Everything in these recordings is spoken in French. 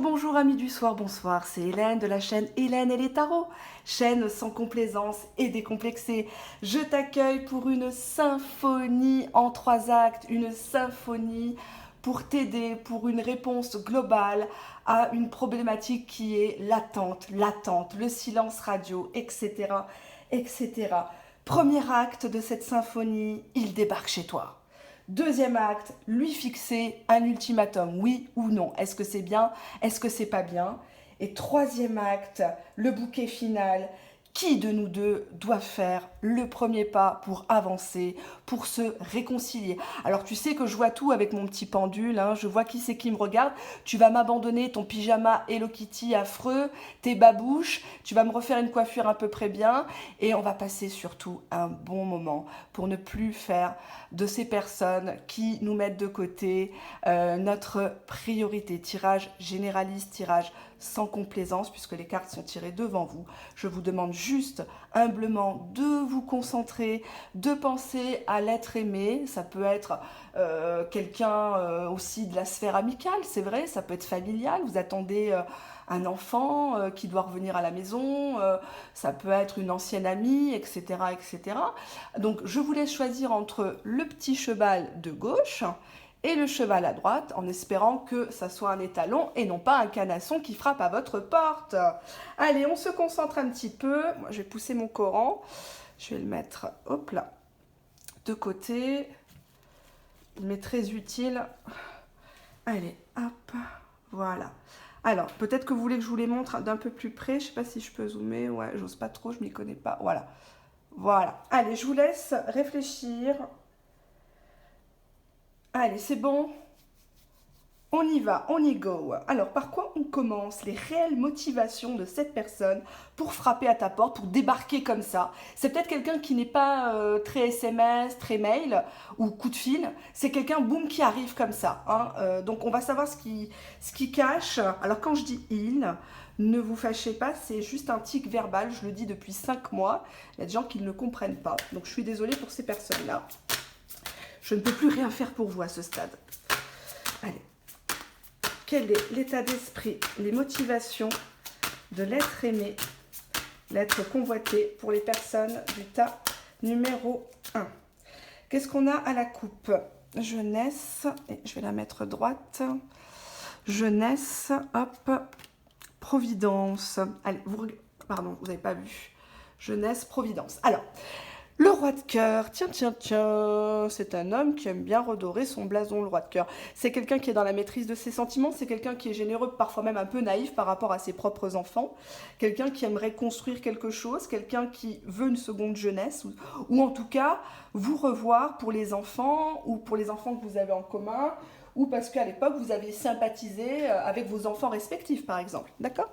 Bonjour amis du soir, bonsoir, c'est Hélène de la chaîne Hélène et les tarots, chaîne sans complaisance et décomplexée. Je t'accueille pour une symphonie en 3 actes, une symphonie pour t'aider, pour une réponse globale à une problématique qui est l'attente, le silence radio, etc., etc. Premier acte de cette symphonie, il débarque chez toi. Deuxième acte, lui fixer un ultimatum, oui ou non. Est-ce que c'est bien? Est-ce que c'est pas bien? Et troisième acte, le bouquet final. Qui de nous deux doit faire le premier pas pour avancer, pour se réconcilier? Alors tu sais que je vois tout avec mon petit pendule, hein, je vois qui c'est qui me regarde. Tu vas m'abandonner ton pyjama Hello Kitty affreux, tes babouches, tu vas me refaire une coiffure à peu près bien et on va passer surtout un bon moment pour ne plus faire de ces personnes qui nous mettent de côté notre priorité. Tirage généraliste, tirage sans complaisance, puisque les cartes sont tirées devant vous. Je vous demande juste humblement de vous concentrer, de penser à l'être aimé. Ça peut être quelqu'un aussi de la sphère amicale, c'est vrai, ça peut être familial. Vous attendez un enfant qui doit revenir à la maison, ça peut être une ancienne amie, etc., etc. Donc je vous laisse choisir entre le petit cheval de gauche et le cheval à droite, en espérant que ça soit un étalon et non pas un canasson qui frappe à votre porte. Allez, on se concentre un petit peu. Moi, je vais pousser mon Coran. Je vais le mettre, hop là, de côté. Il m'est très utile. Allez, hop, voilà. Alors, peut-être que vous voulez que je vous les montre d'un peu plus près. Je ne sais pas si je peux zoomer. Ouais, j'ose pas trop, je m'y connais pas. Voilà. Voilà. Allez, je vous laisse réfléchir. Allez, c'est bon. On y va, on y go. Alors, par quoi on commence? Les réelles motivations de cette personne pour frapper à ta porte, pour débarquer comme ça. C'est peut-être quelqu'un qui n'est pas très SMS, très mail ou coup de fil. C'est quelqu'un, boum, qui arrive comme ça, hein. Donc, on va savoir ce qui cache. Alors, quand je dis il, ne vous fâchez pas, c'est juste un tic verbal. Je le dis depuis 5 mois. Il y a des gens qui ne le comprennent pas. Donc, je suis désolée pour ces personnes-là. Je ne peux plus rien faire pour vous à ce stade. Allez. Quel est l'état d'esprit, les motivations de l'être aimé, l'être convoité pour les personnes du tas numéro 1? Qu'est-ce qu'on a à la coupe? Jeunesse, et je vais la mettre droite. Jeunesse, hop, providence. Allez, pardon, vous n'avez pas vu. Jeunesse, providence. Alors, le roi de cœur, tiens, c'est un homme qui aime bien redorer son blason, le roi de cœur. C'est quelqu'un qui est dans la maîtrise de ses sentiments, c'est quelqu'un qui est généreux, parfois même un peu naïf par rapport à ses propres enfants, quelqu'un qui aimerait construire quelque chose, quelqu'un qui veut une seconde jeunesse, ou en tout cas vous revoir pour les enfants, ou pour les enfants que vous avez en commun, ou parce qu'à l'époque vous avez sympathisé avec vos enfants respectifs par exemple, d'accord?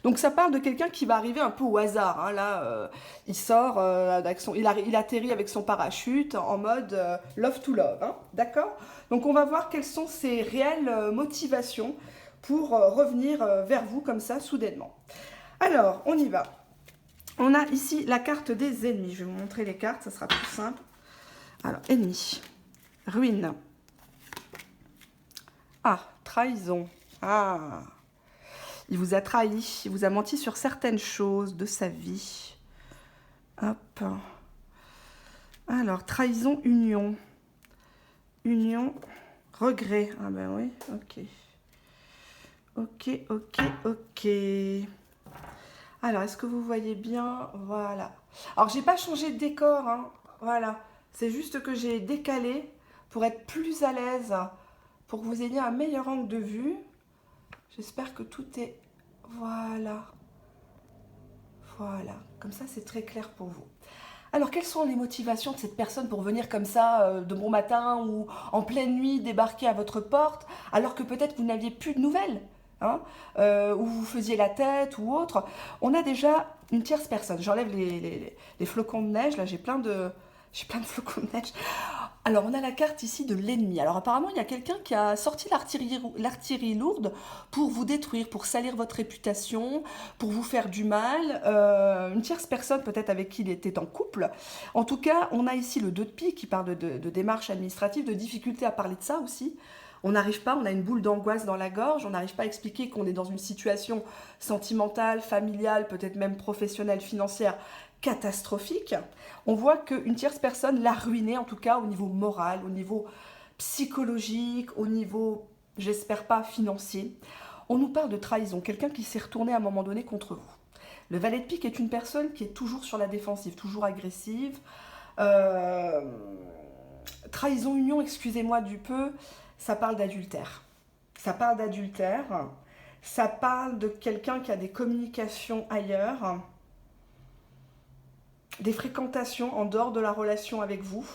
Donc ça parle de quelqu'un qui va arriver un peu au hasard, hein. Là il sort, il atterrit avec son parachute en mode love to love, hein, d'accord? Donc on va voir quelles sont ses réelles motivations pour revenir vers vous comme ça soudainement. Alors on y va. On a ici la carte des ennemis, je vais vous montrer les cartes, ça sera plus simple. Alors ennemis, ruine. Ah, trahison. Ah, il vous a trahi, il vous a menti sur certaines choses de sa vie. Hop. Alors, trahison, union. Union, regret. Ah ben oui, ok. Ok. Alors, est-ce que vous voyez bien? Voilà. Alors, j'ai pas changé de décor, hein. Voilà. C'est juste que j'ai décalé pour être plus à l'aise, pour que vous ayez un meilleur angle de vue. J'espère que tout est... Voilà. Voilà. Comme ça, c'est très clair pour vous. Alors, quelles sont les motivations de cette personne pour venir comme ça, de bon matin ou en pleine nuit, débarquer à votre porte, alors que peut-être vous n'aviez plus de nouvelles, hein, ou vous faisiez la tête ou autre? On a déjà une tierce personne. J'enlève les flocons de neige. Là, j'ai plein de flocons de neige. Alors, on a la carte ici de l'ennemi. Alors, apparemment, il y a quelqu'un qui a sorti l'artillerie lourde pour vous détruire, pour salir votre réputation, pour vous faire du mal. Une tierce personne, peut-être avec qui il était en couple. En tout cas, on a ici le 2 de pique qui parle de démarches administratives, de difficultés à parler de ça aussi. On n'arrive pas, on a une boule d'angoisse dans la gorge, on n'arrive pas à expliquer qu'on est dans une situation sentimentale, familiale, peut-être même professionnelle, financière, catastrophique. On voit qu'une tierce personne l'a ruiné, en tout cas au niveau moral, au niveau psychologique, au niveau, j'espère pas, financier. On nous parle de trahison, quelqu'un qui s'est retourné à un moment donné contre vous. Le valet de pique est une personne qui est toujours sur la défensive, toujours agressive. Euh, Trahison, union, excusez-moi du peu, ça parle d'adultère. Ça parle d'adultère, ça parle de quelqu'un qui a des communications ailleurs, des fréquentations en dehors de la relation avec vous,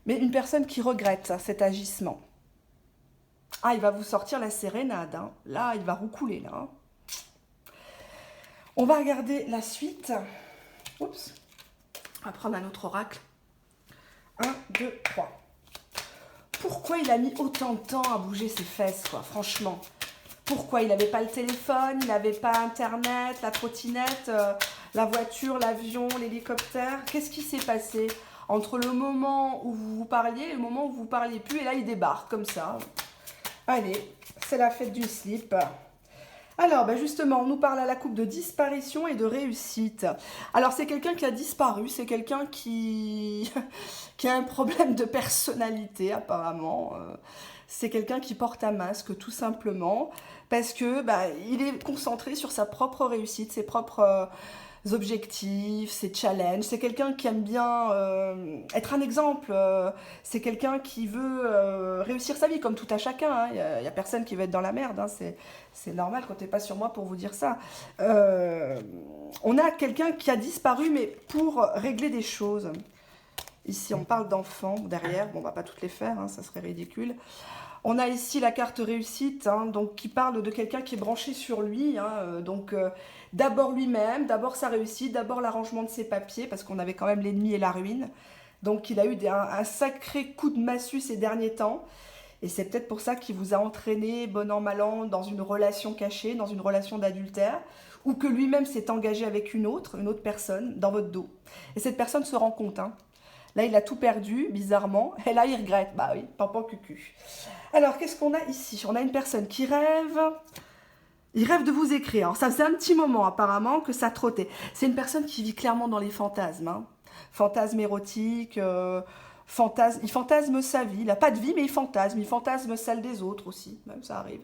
mais une personne qui regrette cet agissement. Ah, il va vous sortir la sérénade, hein. Là, il va roucouler, là. Hein. On va regarder la suite. Oups. On va prendre un autre oracle. 1, 2, 3. Pourquoi il a mis autant de temps à bouger ses fesses, quoi, franchement? Pourquoi il n'avait pas le téléphone, il n'avait pas Internet, la trottinette, la voiture, l'avion, l'hélicoptère? Qu'est-ce qui s'est passé entre le moment où vous vous parliez et le moment où vous ne parliez plus? Et là, il débarque comme ça. Allez, c'est la fête du slip. Alors, ben justement, on nous parle à la coupe de disparition et de réussite. Alors, c'est quelqu'un qui a disparu, c'est quelqu'un qui... qui a un problème de personnalité, apparemment. C'est quelqu'un qui porte un masque, tout simplement, parce que il est concentré sur sa propre réussite, ses propres objectifs, ses challenges. C'est quelqu'un qui aime bien être un exemple. C'est quelqu'un qui veut réussir sa vie, comme tout à chacun. Hein. Il y a personne qui veut être dans la merde. Hein. C'est normal, comptez pas sur moi pour vous dire ça. On a quelqu'un qui a disparu, mais pour régler des choses. Ici, on parle d'enfants derrière. Bon, on va pas toutes les faire, hein, ça serait ridicule. On a ici la carte réussite, hein, donc qui parle de quelqu'un qui est branché sur lui. Hein, d'abord lui-même, d'abord sa réussite, d'abord l'arrangement de ses papiers, parce qu'on avait quand même l'ennemi et la ruine. Donc, il a eu un sacré coup de massue ces derniers temps. Et c'est peut-être pour ça qu'il vous a entraîné, bon an, mal an, dans une relation cachée, dans une relation d'adultère, ou que lui-même s'est engagé avec une autre personne, dans votre dos. Et cette personne se rend compte, hein. Là, il a tout perdu, bizarrement. Et là, il regrette. Bah oui, pampan cucu. Alors, qu'est-ce qu'on a ici? On a une personne qui rêve. Il rêve de vous écrire. Alors, ça faisait un petit moment, apparemment, que ça trottait. C'est une personne qui vit clairement dans les fantasmes. Hein. Fantasmes érotiques, il fantasme sa vie. Il n'a pas de vie, mais il fantasme celle des autres aussi. Même ça arrive.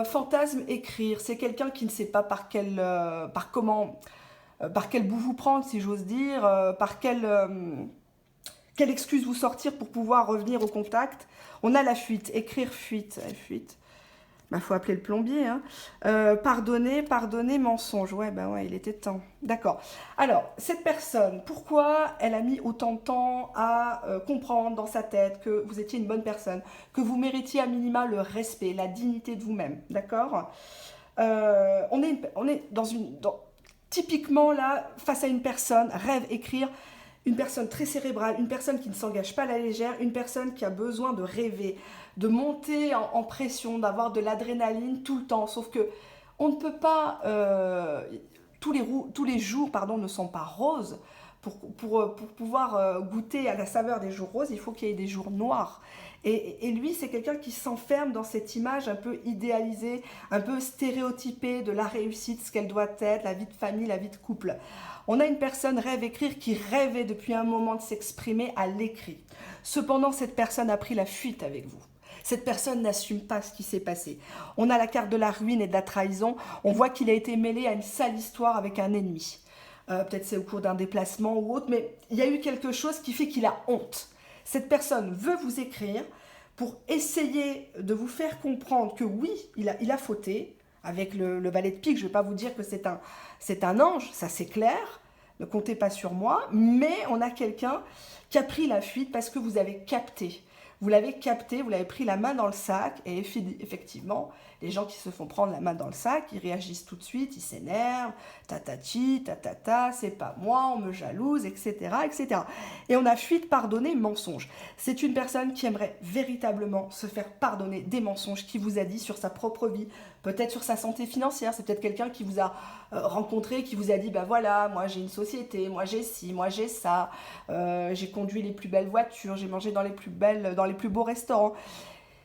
Fantasme écrire. C'est quelqu'un qui ne sait pas par quel bout vous prendre, si j'ose dire, par quelle excuse vous sortir pour pouvoir revenir au contact. On a la fuite, écrire fuite. Fuite. Faut appeler le plombier. Hein. Pardonner, mensonge. Ouais, il était temps. D'accord. Alors, cette personne, pourquoi elle a mis autant de temps à comprendre dans sa tête que vous étiez une bonne personne, que vous méritiez à minima le respect, la dignité de vous-même. D'accord. On est typiquement là, face à une personne, rêve, écrire, une personne très cérébrale, une personne qui ne s'engage pas à la légère, une personne qui a besoin de rêver, de monter en pression, d'avoir de l'adrénaline tout le temps. Sauf que on ne peut pas, tous les jours ne sont pas roses. Pour pouvoir goûter à la saveur des jours roses, il faut qu'il y ait des jours noirs. Et lui, c'est quelqu'un qui s'enferme dans cette image un peu idéalisée, un peu stéréotypée de la réussite, ce qu'elle doit être, la vie de famille, la vie de couple. On a une personne rêve-écrire qui rêvait depuis un moment de s'exprimer à l'écrit. Cependant, cette personne a pris la fuite avec vous. Cette personne n'assume pas ce qui s'est passé. On a la carte de la ruine et de la trahison. On voit qu'il a été mêlé à une sale histoire avec un ennemi. Peut-être c'est au cours d'un déplacement ou autre, mais il y a eu quelque chose qui fait qu'il a honte. Cette personne veut vous écrire pour essayer de vous faire comprendre que oui, il a fauté. Avec le valet de pique, je ne vais pas vous dire que c'est un ange, ça c'est clair, ne comptez pas sur moi, mais on a quelqu'un qui a pris la fuite parce que vous avez capté. Vous l'avez capté, vous l'avez pris la main dans le sac, et effectivement, les gens qui se font prendre la main dans le sac, ils réagissent tout de suite, ils s'énervent, tatati, tatata, c'est pas moi, on me jalouse, etc., etc. Et on a fuite, pardonner, mensonge. C'est une personne qui aimerait véritablement se faire pardonner des mensonges qu'il vous a dit sur sa propre vie, peut-être sur sa santé financière, c'est peut-être quelqu'un qui vous a rencontré, qui vous a dit, voilà, moi j'ai une société, moi j'ai ci, moi j'ai ça, j'ai conduit les plus belles voitures, j'ai mangé dans les plus les plus beaux restaurants.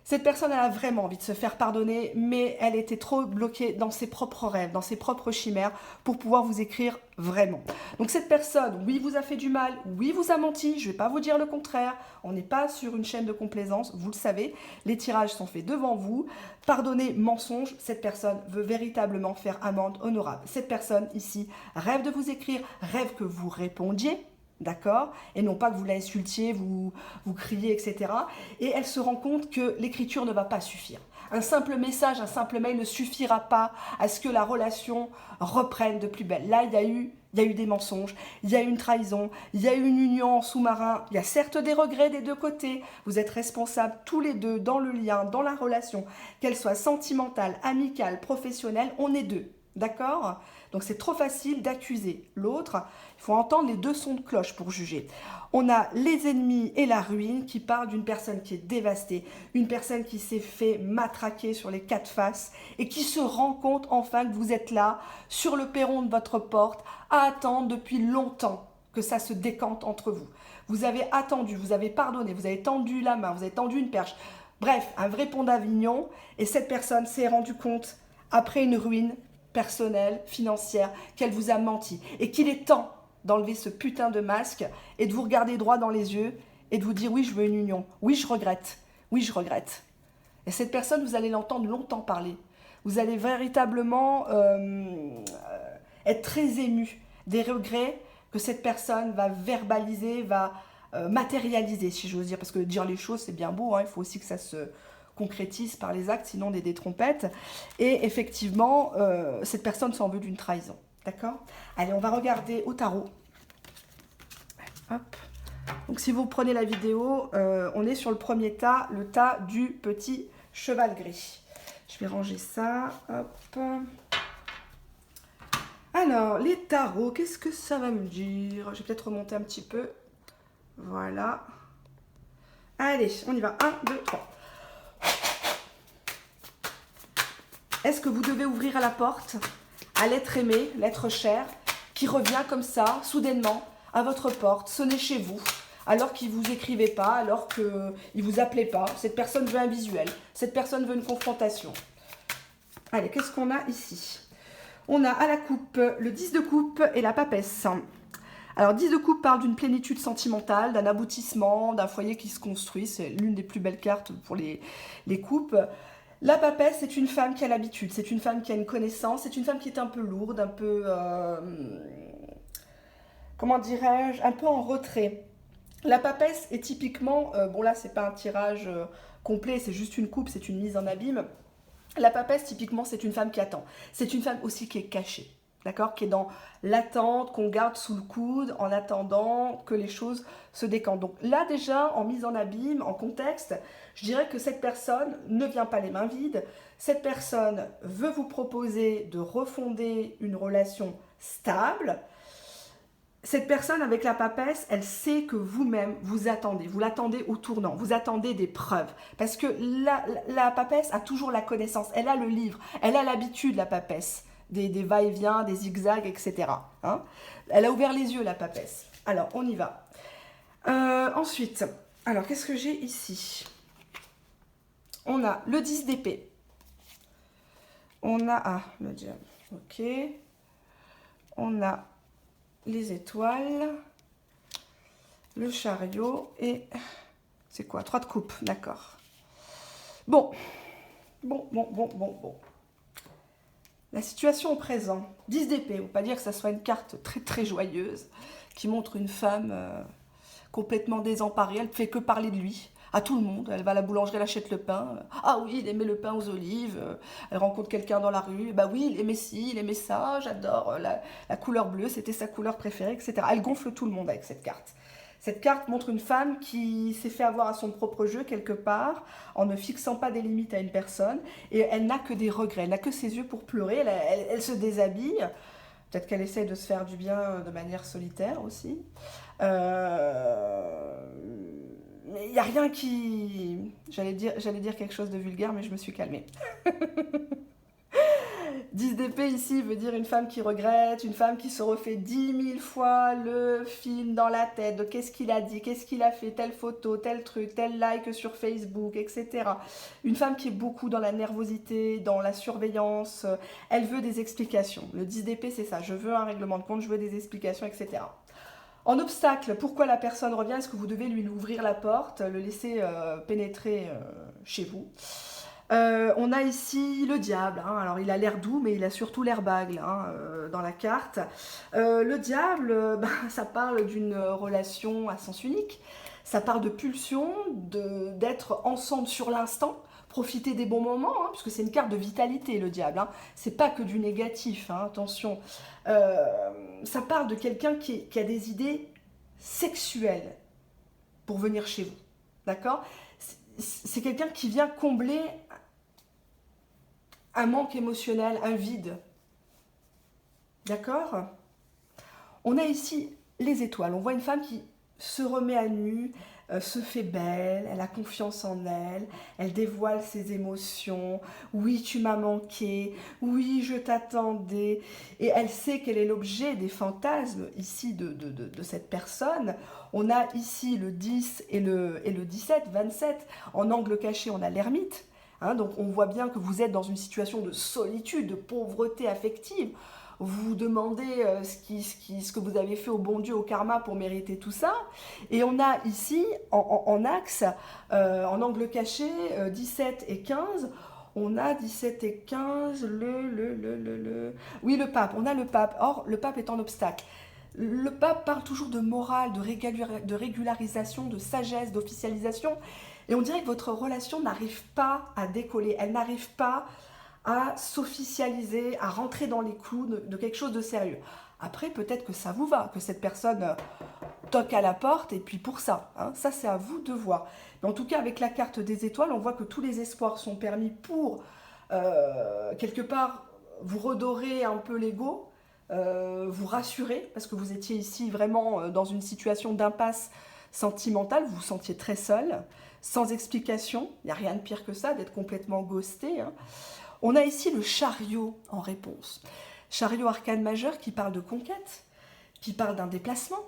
Cette personne, elle a vraiment envie de se faire pardonner, mais elle était trop bloquée dans ses propres rêves, dans ses propres chimères, pour pouvoir vous écrire vraiment. Donc cette personne, oui, vous a fait du mal, oui, vous a menti, je ne vais pas vous dire le contraire, on n'est pas sur une chaîne de complaisance, vous le savez, les tirages sont faits devant vous. Pardonnez, mensonge, cette personne veut véritablement faire amende honorable. Cette personne ici rêve de vous écrire, rêve que vous répondiez, d'accord? Et non pas que vous l'insultiez, vous criez, etc. Et elle se rend compte que l'écriture ne va pas suffire. Un simple message, un simple mail ne suffira pas à ce que la relation reprenne de plus belle. Là, il y a eu des mensonges, il y a eu une trahison, il y a eu une union en sous-marin, il y a certes des regrets des deux côtés. Vous êtes responsables tous les deux dans le lien, dans la relation, qu'elle soit sentimentale, amicale, professionnelle, on est deux, d'accord? Donc c'est trop facile d'accuser l'autre. Il faut entendre les deux sons de cloche pour juger. On a les ennemis et la ruine qui parlent d'une personne qui est dévastée, une personne qui s'est fait matraquer sur les quatre faces et qui se rend compte enfin que vous êtes là, sur le perron de votre porte, à attendre depuis longtemps que ça se décante entre vous. Vous avez attendu, vous avez pardonné, vous avez tendu la main, vous avez tendu une perche. Bref, un vrai pont d'Avignon, et cette personne s'est rendue compte, après une ruine personnelle, financière, qu'elle vous a menti et qu'il est temps d'enlever ce putain de masque et de vous regarder droit dans les yeux et de vous dire oui, je veux une union, oui, je regrette, oui, je regrette. Et cette personne, vous allez l'entendre longtemps parler. Vous allez véritablement être très ému des regrets que cette personne va verbaliser, va matérialiser, si j'ose dire, parce que dire les choses, c'est bien beau, hein, il faut aussi que ça se concrétise par les actes, sinon des trompettes. Et effectivement, cette personne s'en veut d'une trahison. D'accord? Allez, on va regarder au tarot. Hop. Donc, si vous prenez la vidéo, on est sur le premier tas, le tas du petit cheval gris. Je vais ranger ça. Hop. Alors, les tarots, qu'est-ce que ça va me dire? Je vais peut-être remonter un petit peu. Voilà. Allez, on y va. 1, 2, 3. Est-ce que vous devez ouvrir à la porte à l'être aimé, l'être cher, qui revient comme ça, soudainement, à votre porte, sonner chez vous, alors qu'il ne vous écrivait pas, alors qu'il ne vous appelait pas. Cette personne veut un visuel, cette personne veut une confrontation. Allez, qu'est-ce qu'on a ici? On a à la coupe le 10 de coupe et la papesse. Alors, 10 de coupe parle d'une plénitude sentimentale, d'un aboutissement, d'un foyer qui se construit. C'est l'une des plus belles cartes pour les coupes. La papesse, c'est une femme qui a l'habitude, c'est une femme qui a une connaissance, c'est une femme qui est un peu lourde, un peu, comment dirais-je, un peu en retrait. La papesse est typiquement, bon là c'est pas un tirage complet, c'est juste une coupe, c'est une mise en abîme. La papesse, typiquement, c'est une femme qui attend. C'est une femme aussi qui est cachée, d'accord? Qui est dans l'attente, qu'on garde sous le coude en attendant que les choses se décantent. Donc là déjà, en mise en abîme, en contexte, je dirais que cette personne ne vient pas les mains vides. Cette personne veut vous proposer de refonder une relation stable. Cette personne avec la papesse, elle sait que vous-même, vous l'attendez au tournant, vous attendez des preuves. Parce que la papesse a toujours la connaissance, elle a le livre, elle a l'habitude, la papesse, des va-et-vient, des zigzags, etc. Hein, elle a ouvert les yeux, la papesse. Alors, on y va. Ensuite, alors, qu'est-ce que j'ai ici? On a le 10 d'épée. On a, le diable, ok. On a les étoiles, le chariot et c'est quoi? 3 de coupe, d'accord. Bon. La situation au présent, 10 d'épée, on ne peut pas dire que ça soit une carte très très joyeuse qui montre une femme complètement désemparée, elle ne fait que parler de lui à tout le monde, elle va à la boulangerie, elle achète le pain, ah oui, il aimait le pain aux olives, elle rencontre quelqu'un dans la rue, bah oui, il aimait ci, il aimait ça, j'adore la couleur bleue, c'était sa couleur préférée, etc. Elle gonfle tout le monde avec cette carte. Cette carte montre une femme qui s'est fait avoir à son propre jeu quelque part, en ne fixant pas des limites à une personne, et elle n'a que des regrets, elle n'a que ses yeux pour pleurer, elle se déshabille, peut-être qu'elle essaye de se faire du bien de manière solitaire aussi. Mais il n'y a rien qui... J'allais dire quelque chose de vulgaire, mais je me suis calmée. 10 d'épée ici veut dire une femme qui regrette, une femme qui se refait 10 000 fois le film dans la tête de qu'est-ce qu'il a dit, qu'est-ce qu'il a fait, telle photo, tel truc, tel like sur Facebook, etc. Une femme qui est beaucoup dans la nervosité, dans la surveillance, elle veut des explications. Le 10 d'épée, c'est ça, je veux un règlement de compte, je veux des explications, etc. En obstacle, pourquoi la personne revient? Est-ce que vous devez lui ouvrir la porte, le laisser pénétrer chez vous? On a ici le diable, hein. Alors il a l'air doux, mais il a surtout l'air bague hein, dans la carte. Le diable, ça parle d'une relation à sens unique, ça parle de pulsion, d'être ensemble sur l'instant, profiter des bons moments, hein, puisque c'est une carte de vitalité le diable, hein. C'est pas que du négatif, hein, attention. Ça parle de quelqu'un qui a des idées sexuelles pour venir chez vous, d'accord? C'est quelqu'un qui vient combler un manque émotionnel, un vide. D'accord? On a ici les étoiles. On voit une femme qui se remet à nu, se fait belle, elle a confiance en elle, elle dévoile ses émotions. Oui, tu m'as manqué. Oui, je t'attendais. Et elle sait quel est l'objet des fantasmes ici de cette personne. On a ici le 10 et le 17, 27. En angle caché, on a l'ermite. Hein, donc on voit bien que vous êtes dans une situation de solitude, de pauvreté affective. Vous vous demandez ce que vous avez fait au bon Dieu, au karma pour mériter tout ça. Et on a ici, en axe, en angle caché, 17 et 15, on a 17 et 15, Oui, le pape, on a le pape. Or, le pape est en obstacle. Le pape parle toujours de morale, de régularisation, de sagesse, d'officialisation. Et on dirait que votre relation n'arrive pas à décoller, elle n'arrive pas à s'officialiser, à rentrer dans les clous de quelque chose de sérieux. Après, peut-être que ça vous va, que cette personne toque à la porte, et puis pour ça, hein, ça c'est à vous de voir. Mais en tout cas, avec la carte des étoiles, on voit que tous les espoirs sont permis pour, quelque part, vous redorer un peu l'ego, vous rassurer, parce que vous étiez ici vraiment dans une situation d'impasse sentimentale, vous vous sentiez très seul, sans explication, il n'y a rien de pire que ça, d'être complètement ghosté, hein. On a ici le chariot en réponse. Chariot arcane majeur qui parle de conquête, qui parle d'un déplacement,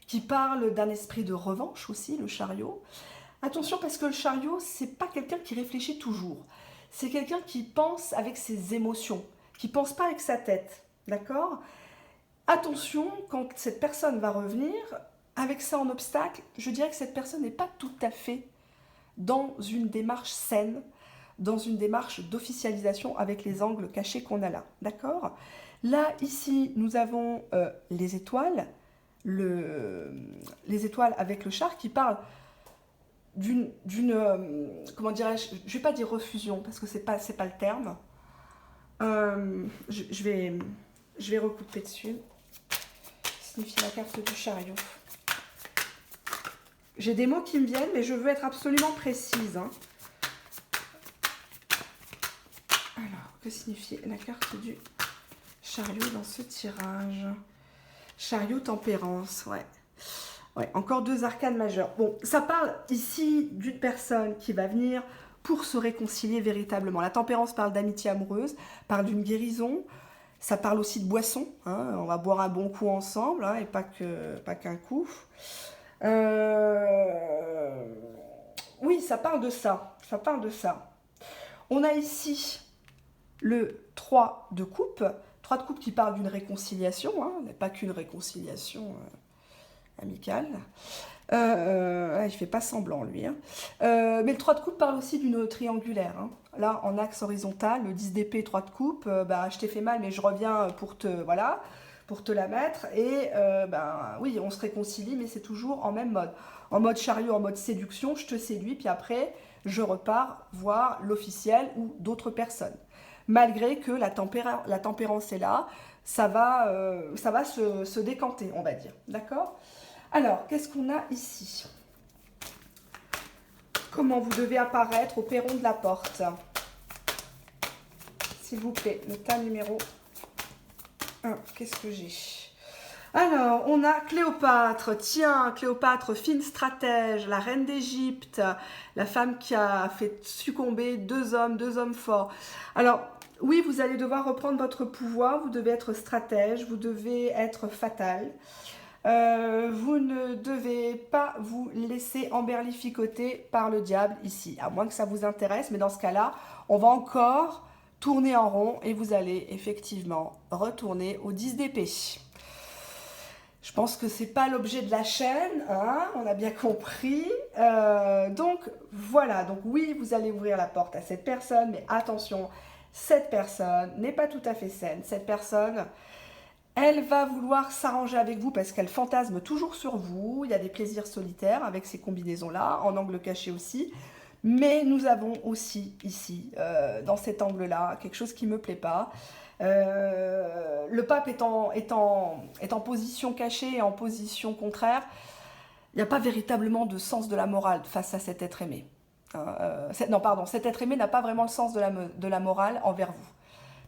qui parle d'un esprit de revanche aussi, le chariot. Attention parce que le chariot, c'est pas quelqu'un qui réfléchit toujours. C'est quelqu'un qui pense avec ses émotions, qui pense pas avec sa tête, d'accord? Attention, quand cette personne va revenir, avec ça en obstacle, je dirais que cette personne n'est pas tout à fait dans une démarche saine, dans une démarche d'officialisation avec les angles cachés qu'on a là, d'accord? Là, ici, nous avons les étoiles, les étoiles avec le char qui parle d'une comment dirais-je, je vais pas dire refusion, parce que c'est pas le terme. Je vais recouper dessus. Signifie la carte du chariot. J'ai des mots qui me viennent, mais je veux être absolument précise, hein. Alors, que signifie la carte du chariot dans ce tirage? Chariot tempérance, ouais. Ouais, encore deux arcanes majeures. Bon, ça parle ici d'une personne qui va venir pour se réconcilier véritablement. La tempérance parle d'amitié amoureuse, parle d'une guérison. Ça parle aussi de boisson, hein. On va boire un bon coup ensemble, hein, et pas qu'un coup. Oui, ça parle de ça. Ça parle de ça. On a ici le 3 de coupe. 3 de coupe qui parle d'une réconciliation, hein, mais pas qu'une réconciliation amicale. Il ne fait pas semblant, lui, hein. Mais le 3 de coupe parle aussi d'une triangulaire, hein. Là, en axe horizontal, le 10 d'épée, 3 de coupe, je t'ai fait mal, mais je reviens pour te la mettre. Et oui, on se réconcilie, mais c'est toujours en même mode. En mode chariot, en mode séduction, je te séduis, puis après, je repars voir l'officiel ou d'autres personnes. Malgré que la tempérance est là, ça va se décanter, on va dire. D'accord? Alors, qu'est-ce qu'on a ici? Comment vous devez apparaître au perron de la porte? S'il vous plaît, le tas numéro 1. Qu'est-ce que j'ai? Alors, on a Cléopâtre. Tiens, Cléopâtre, fine stratège, la reine d'Égypte, la femme qui a fait succomber deux hommes forts. Alors, Oui, vous allez devoir reprendre votre pouvoir, vous devez être stratège, vous devez être fatal. Vous ne devez pas vous laisser emberlificoter par le diable ici, à moins que ça vous intéresse, mais dans ce cas-là, on va encore tourner en rond et vous allez effectivement retourner au 10 d'épée. Je pense que c'est pas l'objet de la chaîne, hein, on a bien compris. Donc voilà, donc oui, vous allez ouvrir la porte à cette personne, mais attention, cette personne n'est pas tout à fait saine. Cette personne, elle va vouloir s'arranger avec vous parce qu'elle fantasme toujours sur vous. Il y a des plaisirs solitaires avec ces combinaisons-là, en angle caché aussi. Mais nous avons aussi ici, dans cet angle-là, quelque chose qui ne me plaît pas. Le pape est en position cachée et en position contraire. Il n'y a pas véritablement de sens de la morale face à cet être aimé. Non, pardon, cet être aimé n'a pas vraiment le sens de la morale envers vous.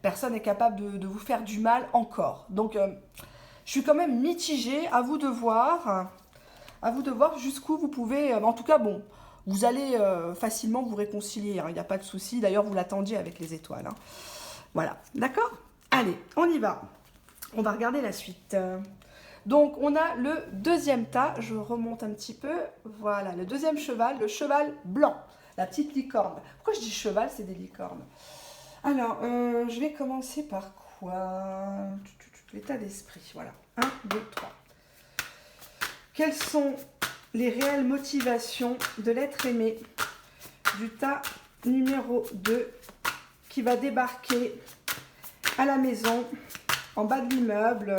Personne n'est capable de vous faire du mal encore. Donc, je suis quand même mitigée. À vous de voir jusqu'où vous pouvez... en tout cas, bon, vous allez facilement vous réconcilier. Hein, il n'y a pas de souci. D'ailleurs, vous l'attendiez avec les étoiles. Hein. Voilà, d'accord? Allez, on y va. On va regarder la suite. Donc, on a le deuxième tas. Je remonte un petit peu. Voilà, le deuxième cheval, le cheval blanc. La petite licorne. Pourquoi je dis cheval? C'est des licornes. Alors, je vais commencer par quoi? L'état d'esprit, voilà. 1, 2, 3. Quelles sont les réelles motivations de l'être aimé du tas numéro 2 qui va débarquer à la maison, en bas de l'immeuble,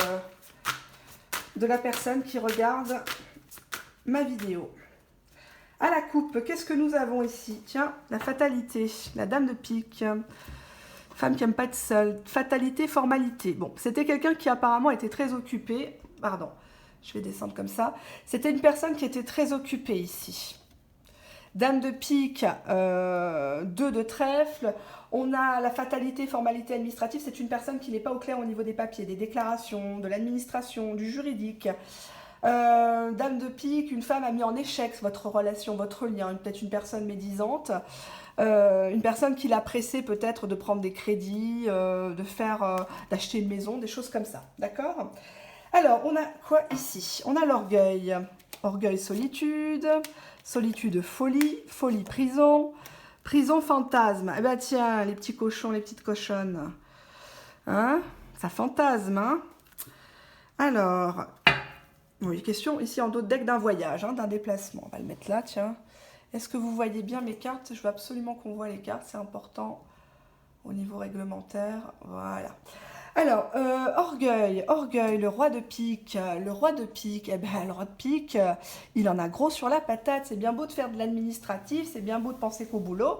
de la personne qui regarde ma vidéo? À la coupe, qu'est-ce que nous avons ici? Tiens, la fatalité, la dame de pique. Femme qui n'aime pas être seule. Fatalité, formalité. Bon, c'était quelqu'un qui apparemment était très occupé. Pardon, je vais descendre comme ça. C'était une personne qui était très occupée ici. Dame de pique, 2 de trèfle. On a la fatalité, formalité administrative. C'est une personne qui n'est pas au clair au niveau des papiers, des déclarations, de l'administration, du juridique. Dame de pique, une femme a mis en échec votre relation, votre lien. Peut-être une personne médisante. Une personne qui l'a pressé peut-être de prendre des crédits, d'acheter une maison, des choses comme ça, d'accord? Alors, on a quoi ici? On a l'orgueil. Orgueil, solitude. Solitude, folie. Folie, prison. Prison, fantasme. Eh ben tiens, les petits cochons, les petites cochonnes. Hein? Ça fantasme, hein? Alors, oui, question ici en dos de deck d'un voyage, hein, d'un déplacement. On va le mettre là, tiens. Est-ce que vous voyez bien mes cartes? Je veux absolument qu'on voit les cartes, c'est important au niveau réglementaire. Voilà. Alors, orgueil, le roi de pique. Le roi de pique, eh ben, le roi de pique, il en a gros sur la patate. C'est bien beau de faire de l'administratif, c'est bien beau de penser qu'au boulot.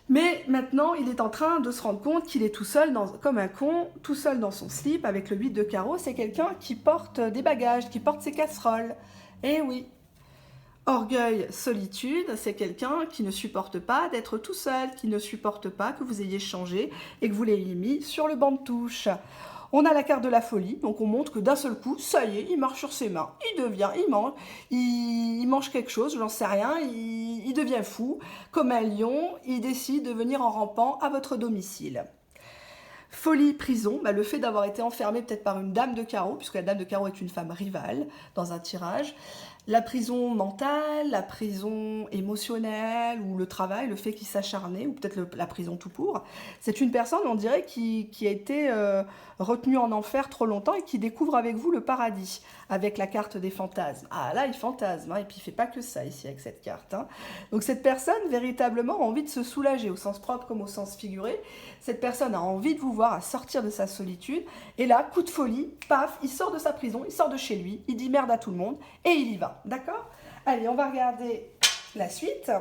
Mais maintenant, il est en train de se rendre compte qu'il est tout seul, comme un con, tout seul dans son slip avec le 8 de carreau. C'est quelqu'un qui porte des bagages, qui porte ses casseroles. Eh oui. Orgueil, solitude, c'est quelqu'un qui ne supporte pas d'être tout seul, qui ne supporte pas que vous ayez changé et que vous l'ayez mis sur le banc de touche. On a la carte de la folie, donc on montre que d'un seul coup, ça y est, il marche sur ses mains, il mange quelque chose, j'en sais rien, il devient fou, comme un lion, il décide de venir en rampant à votre domicile. Folie, prison, le fait d'avoir été enfermé peut-être par une dame de carreau, puisque la dame de carreau est une femme rivale dans un tirage. La prison mentale, la prison émotionnelle, ou le travail, le fait qu'il s'acharnait, ou peut-être la prison tout court. C'est une personne, on dirait, qui a été retenue en enfer trop longtemps et qui découvre avec vous le paradis, avec la carte des fantasmes. Ah là, il fantasme, hein, et puis il ne fait pas que ça ici avec cette carte. Hein. Donc cette personne, véritablement, a envie de se soulager, au sens propre comme au sens figuré. Cette personne a envie de vous voir à sortir de sa solitude. Et là, coup de folie, paf, il sort de sa prison, il sort de chez lui, il dit merde à tout le monde, et il y va. D'accord? Allez, on va regarder la suite.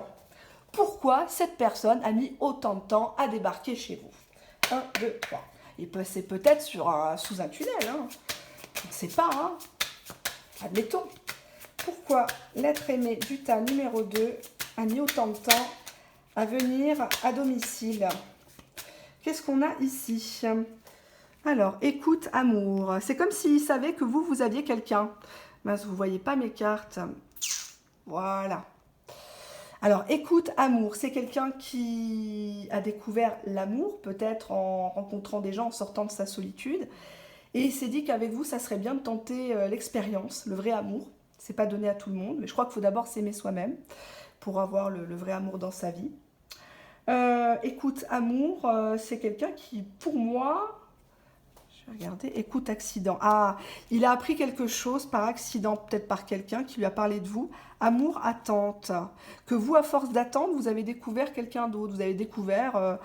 Pourquoi cette personne a mis autant de temps à débarquer chez vous? 1, 2, 3. C'est peut-être sous un tunnel. Hein. On ne sait pas. Hein. Admettons. Pourquoi l'être aimé du tas numéro 2 a mis autant de temps à venir à domicile? Qu'est-ce qu'on a ici? Alors, écoute, amour. C'est comme s'il savait que vous aviez quelqu'un. Mince, vous ne voyez pas mes cartes. Voilà. Alors, écoute, amour, c'est quelqu'un qui a découvert l'amour, peut-être en rencontrant des gens, en sortant de sa solitude. Et il s'est dit qu'avec vous, ça serait bien de tenter l'expérience, le vrai amour. C'est pas donné à tout le monde, mais je crois qu'il faut d'abord s'aimer soi-même pour avoir le vrai amour dans sa vie. Écoute, amour, c'est quelqu'un qui, pour moi, je vais regarder, écoute, accident. Ah, il a appris quelque chose par accident, peut-être par quelqu'un qui lui a parlé de vous. Amour, attente. Que vous, à force d'attendre, vous avez découvert quelqu'un d'autre. Vous avez découvert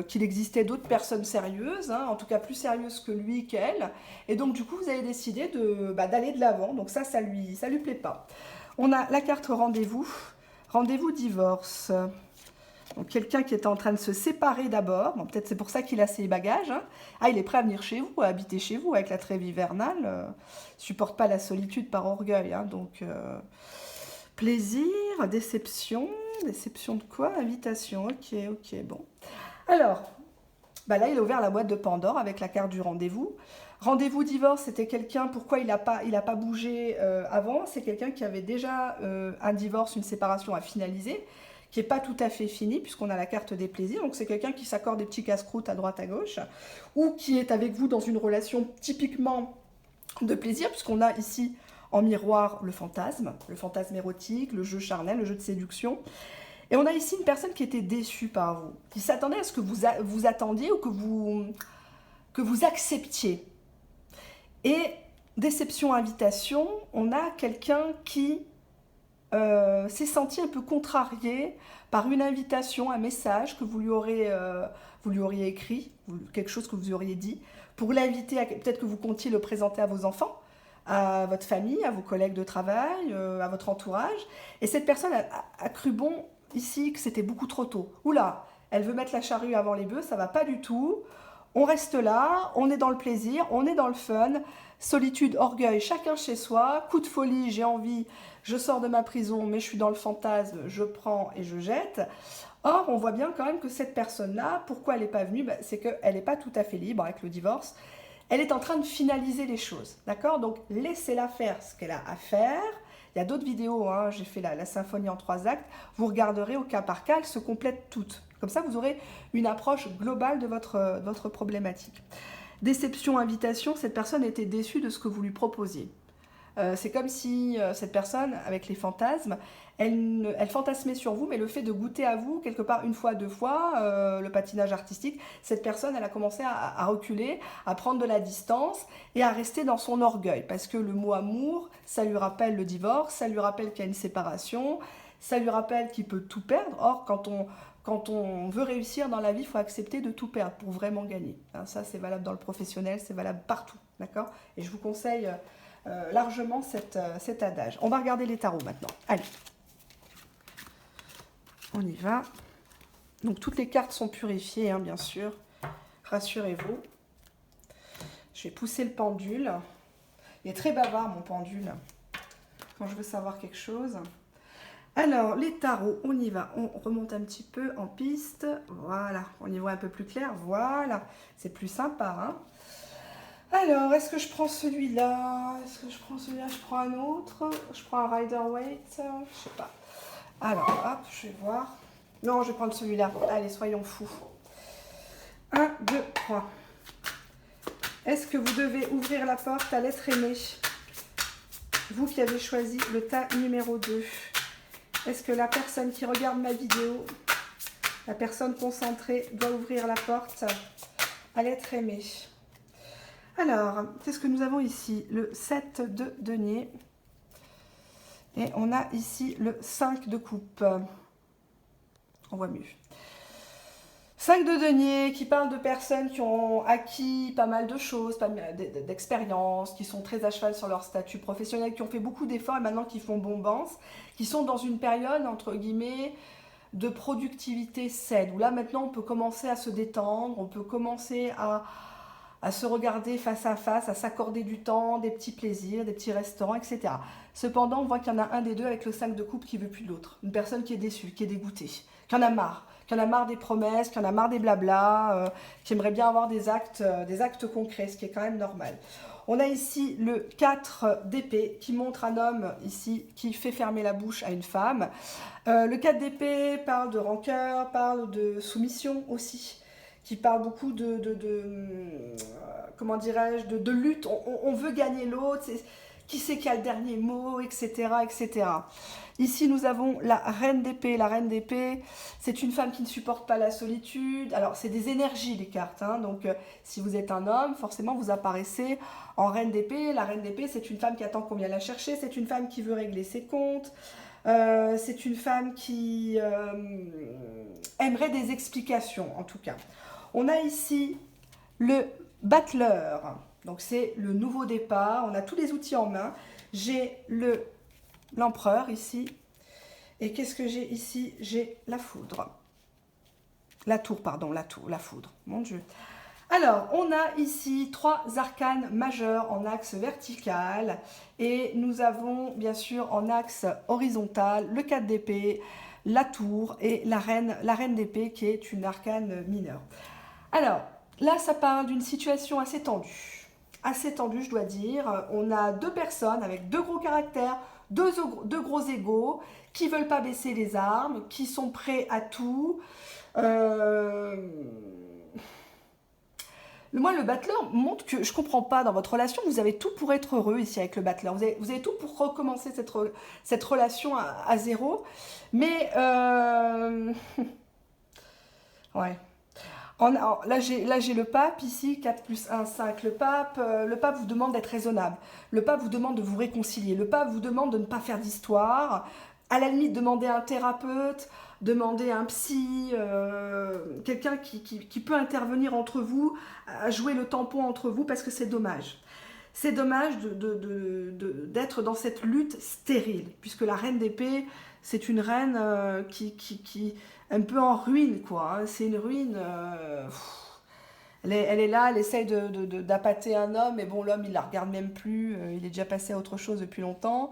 qu'il existait d'autres personnes sérieuses, hein, en tout cas plus sérieuses que lui, qu'elle. Et donc, du coup, vous avez décidé d'aller de l'avant. Donc ça lui plaît pas. On a la carte rendez-vous. Rendez-vous divorce. Donc quelqu'un qui est en train de se séparer d'abord, bon, peut-être c'est pour ça qu'il a ses bagages, hein. Ah, il est prêt à venir chez vous, à habiter chez vous avec la trêve hivernale, supporte pas la solitude par orgueil, hein. Donc plaisir, déception, déception de quoi? Invitation, ok, ok, bon. Alors, bah là il a ouvert la boîte de Pandore avec la carte du rendez-vous. Rendez-vous divorce, c'était quelqu'un, pourquoi il a pas bougé avant? C'est quelqu'un qui avait déjà un divorce, une séparation à finaliser, qui n'est pas tout à fait fini, puisqu'on a la carte des plaisirs. Donc c'est quelqu'un qui s'accorde des petits casse-croûtes à droite à gauche, ou qui est avec vous dans une relation typiquement de plaisir, puisqu'on a ici en miroir le fantasme érotique, le jeu charnel, le jeu de séduction. Et on a ici une personne qui était déçue par vous, qui s'attendait à ce que vous attendiez ou que vous acceptiez. Et déception, invitation, on a quelqu'un qui s'est senti un peu contrarié par une invitation, un message que vous lui auriez écrit, quelque chose que vous lui auriez dit, pour l'inviter, peut-être que vous comptiez le présenter à vos enfants, à votre famille, à vos collègues de travail, à votre entourage. Et cette personne a cru bon ici que c'était beaucoup trop tôt. Oula, elle veut mettre la charrue avant les bœufs, ça va pas du tout. On reste là, on est dans le plaisir, on est dans le fun. Solitude, orgueil, chacun chez soi. Coup de folie, j'ai envie, je sors de ma prison, mais je suis dans le fantasme, je prends et je jette. Or, on voit bien quand même que cette personne-là, pourquoi elle n'est pas venue? C'est qu'elle n'est pas tout à fait libre avec le divorce. Elle est en train de finaliser les choses, d'accord? Donc, laissez-la faire ce qu'elle a à faire. Il y a d'autres vidéos, hein, j'ai fait la symphonie en 3 actes. Vous regarderez au cas par cas, elles se complètent toutes. Comme ça, vous aurez une approche globale de votre problématique. Déception, invitation, cette personne était déçue de ce que vous lui proposiez. C'est comme si cette personne, avec les fantasmes, elle fantasmait sur vous, mais le fait de goûter à vous, quelque part une fois, deux fois, le patinage artistique, cette personne, elle a commencé à reculer, à prendre de la distance et à rester dans son orgueil. Parce que le mot amour, ça lui rappelle le divorce, ça lui rappelle qu'il y a une séparation, ça lui rappelle qu'il peut tout perdre. Or, quand on veut réussir dans la vie, il faut accepter de tout perdre pour vraiment gagner. Hein, ça, c'est valable dans le professionnel, c'est valable partout. D'accord? Et je vous conseille largement cet adage. On va regarder les tarots maintenant. Allez. On y va. Donc, toutes les cartes sont purifiées, hein, bien sûr. Rassurez-vous. Je vais pousser le pendule. Il est très bavard, mon pendule, quand je veux savoir quelque chose. Alors, les tarots, on y va. On remonte un petit peu en piste. Voilà, on y voit un peu plus clair. Voilà, c'est plus sympa, hein. Alors, est-ce que je prends celui-là? Est-ce que je prends celui-là? Je prends un autre? Je prends un Rider-Waite? Je sais pas. Alors, hop, je vais voir. Non, je vais prendre celui-là. Allez, soyons fous. 1, 2, 3. Est-ce que vous devez ouvrir la porte à l'être aimé? Vous qui avez choisi le tas numéro 2. Est-ce que la personne qui regarde ma vidéo, la personne concentrée, doit ouvrir la porte à l'être aimé? Alors, qu'est-ce que nous avons ici? Le 7 de denier. Et on a ici le 5 de coupe. On voit mieux. 5 de denier qui parle de personnes qui ont acquis pas mal de choses, pas mal d'expériences, qui sont très à cheval sur leur statut professionnel, qui ont fait beaucoup d'efforts et maintenant qui font bombance, qui sont dans une période, entre guillemets, de productivité saine, où là maintenant on peut commencer à se détendre, on peut commencer à se regarder face à face, à s'accorder du temps, des petits plaisirs, des petits restaurants, etc. Cependant, on voit qu'il y en a un des deux avec le 5 de coupe qui veut plus de l'autre. Une personne qui est déçue, qui est dégoûtée, qui en a marre des promesses, qui en a marre des blablas, qui aimerait bien avoir des actes concrets, ce qui est quand même normal. On a ici le 4 d'épée qui montre un homme ici qui fait fermer la bouche à une femme. Le 4 d'épée parle de rancœur, parle de soumission aussi, qui parle beaucoup comment dirais-je, de lutte. On veut gagner l'autre, qui c'est qui a le dernier mot, etc., etc. Ici, nous avons la reine d'épée. La reine d'épée, c'est une femme qui ne supporte pas la solitude. Alors, c'est des énergies, les cartes. Hein. Donc, si vous êtes un homme, forcément, vous apparaissez en reine d'épée. La reine d'épée, c'est une femme qui attend qu'on vienne la chercher. C'est une femme qui veut régler ses comptes. C'est une femme qui aimerait des explications, en tout cas. On a ici le battleur. Donc, c'est le nouveau départ. On a tous les outils en main. J'ai l'empereur ici. Et qu'est-ce que j'ai ici? J'ai la foudre. La tour, pardon, la foudre. Mon Dieu. Alors, on a ici 3 arcanes majeurs en axe vertical. Et nous avons, bien sûr, en axe horizontal, le 4 d'épée, la tour et la reine d'épée qui est une arcane mineure. Alors, là, ça parle d'une situation assez tendue. Assez tendue, je dois dire. On a 2 personnes avec 2 gros caractères, deux gros égos, qui veulent pas baisser les armes, qui sont prêts à tout. Moi, le battleur montre que je comprends pas dans votre relation, vous avez tout pour être heureux ici avec le battleur. Vous avez tout pour recommencer cette relation à zéro. Mais, ouais. Là, j'ai le pape ici, 4 plus 1, 5. Le pape vous demande d'être raisonnable. Le pape vous demande de vous réconcilier. Le pape vous demande de ne pas faire d'histoire. À la limite, demandez un thérapeute, demandez un psy, quelqu'un qui peut intervenir entre vous, à jouer le tampon entre vous, parce que c'est dommage. C'est dommage d'être dans cette lutte stérile, puisque la reine d'épée, c'est une reine qui un peu en ruine, quoi. Hein. C'est une ruine. Elle est là, elle essaye d'appâter un homme, mais bon, l'homme, il la regarde même plus. Il est déjà passé à autre chose depuis longtemps.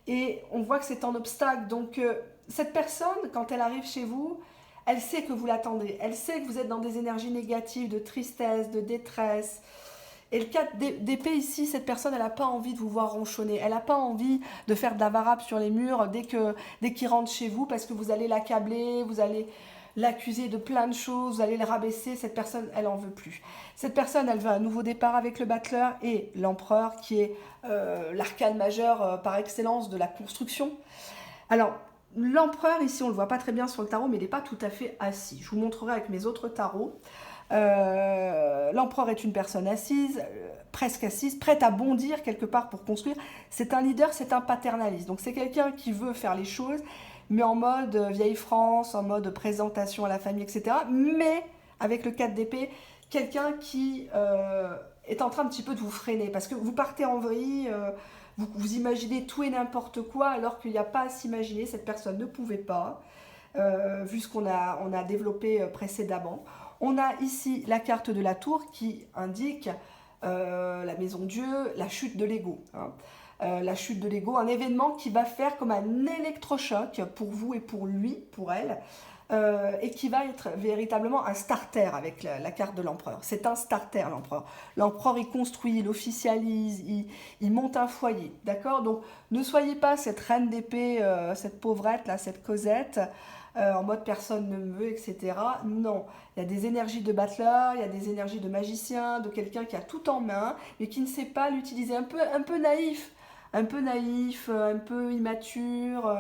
Et on voit que c'est un obstacle. Donc, cette personne, quand elle arrive chez vous, elle sait que vous l'attendez. Elle sait que vous êtes dans des énergies négatives, de tristesse, de détresse. Et le 4 d'épée ici, cette personne, elle n'a pas envie de vous voir ronchonner. Elle n'a pas envie de faire de la varap sur les murs dès qu'il rentre chez vous, parce que vous allez l'accabler, vous allez l'accuser de plein de choses, vous allez le rabaisser. Cette personne, elle en veut plus. Cette personne, elle veut un nouveau départ avec le battleur et l'empereur, qui est l'arcane majeur par excellence de la construction. Alors, l'empereur, ici, on ne le voit pas très bien sur le tarot, mais il n'est pas tout à fait assis. Je vous montrerai avec mes autres tarots. L'empereur est une personne assise, presque assise, prête à bondir quelque part pour construire. C'est un leader, c'est un paternaliste. Donc c'est quelqu'un qui veut faire les choses, mais en mode vieille France, en mode présentation à la famille, etc. Mais avec le 4 d'épée, quelqu'un qui est en train un petit peu de vous freiner, parce que vous partez en vrille, vous imaginez tout et n'importe quoi, alors qu'il n'y a pas à s'imaginer. Cette personne ne pouvait pas, vu ce qu'on a développé précédemment. On a ici la carte de la tour qui indique la maison Dieu, la chute de l'ego. Hein. La chute de l'ego, un événement qui va faire comme un électrochoc pour vous et pour lui, pour elle, et qui va être véritablement un starter avec la carte de l'empereur. C'est un starter, l'empereur. L'empereur, il construit, il officialise, il monte un foyer, d'accord? Donc, ne soyez pas cette reine d'épée, cette pauvrette, là, cette Cosette, en mode personne ne me veut, etc. Non, il y a des énergies de battleur, il y a des énergies de magicien, de quelqu'un qui a tout en main, mais qui ne sait pas l'utiliser, un peu naïf, un peu immature.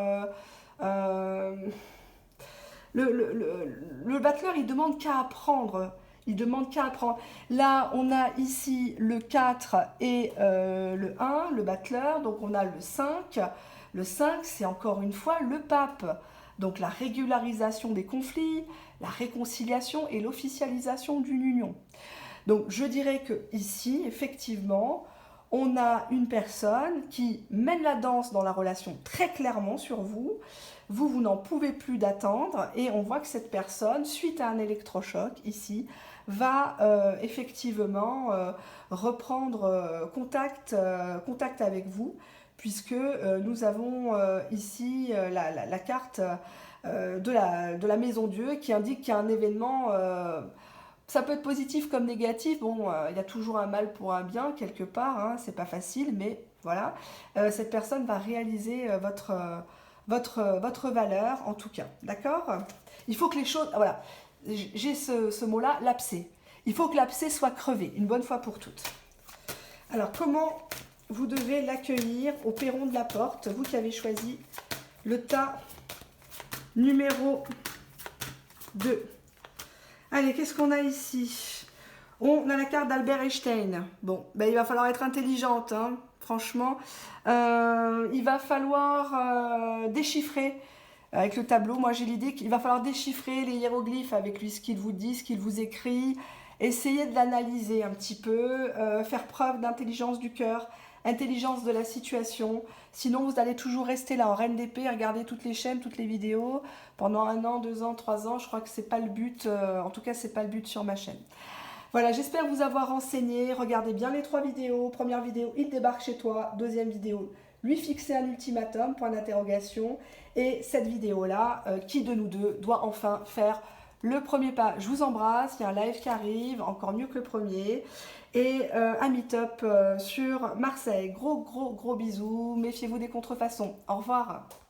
Le battleur, il demande qu'à apprendre. Il demande qu'à apprendre. Là, on a ici le 4 et le 1, le battleur. Donc, on a le 5. Le 5, c'est encore une fois le pape. Donc, la régularisation des conflits, la réconciliation et l'officialisation d'une union. Donc, je dirais que ici, effectivement, on a une personne qui mène la danse dans la relation très clairement sur vous. Vous n'en pouvez plus d'attendre et on voit que cette personne, suite à un électrochoc ici, va effectivement reprendre contact avec vous, puisque nous avons ici la carte de la maison Dieu qui indique qu'il y a un événement Ça peut être positif comme négatif. Bon, il y a toujours un mal pour un bien quelque part, hein, c'est pas facile, mais voilà. Cette personne va réaliser votre valeur en tout cas, d'accord? Il faut que les choses, voilà, j'ai ce mot-là, l'abcès. Il faut que l'abcès soit crevé, une bonne fois pour toutes. Alors, comment vous devez l'accueillir au perron de la porte, vous qui avez choisi le tas numéro 2. Allez, qu'est-ce qu'on a ici? On a la carte d'Albert Einstein. Bon, ben, il va falloir être intelligente, hein, franchement. Il va falloir déchiffrer avec le tableau. Moi, j'ai l'idée qu'il va falloir déchiffrer les hiéroglyphes avec lui, ce qu'il vous dit, ce qu'il vous écrit. Essayez de l'analyser un petit peu, faire preuve d'intelligence du cœur, intelligence de la situation. Sinon, vous allez toujours rester là en reine d'épée, regarder toutes les chaînes, toutes les vidéos pendant 1 an, 2 ans, 3 ans. Je crois que c'est pas le but. En tout cas, c'est pas le but sur ma chaîne. Voilà, j'espère vous avoir renseigné. Regardez bien les 3 vidéos. Première vidéo, il débarque chez toi. Deuxième vidéo, lui fixer un ultimatum, point d'interrogation. Et cette vidéo-là, qui de nous deux doit enfin faire le premier pas? Je vous embrasse, il y a un live qui arrive, encore mieux que le premier. Et un meet-up sur Marseille. Gros bisous, méfiez-vous des contrefaçons. Au revoir.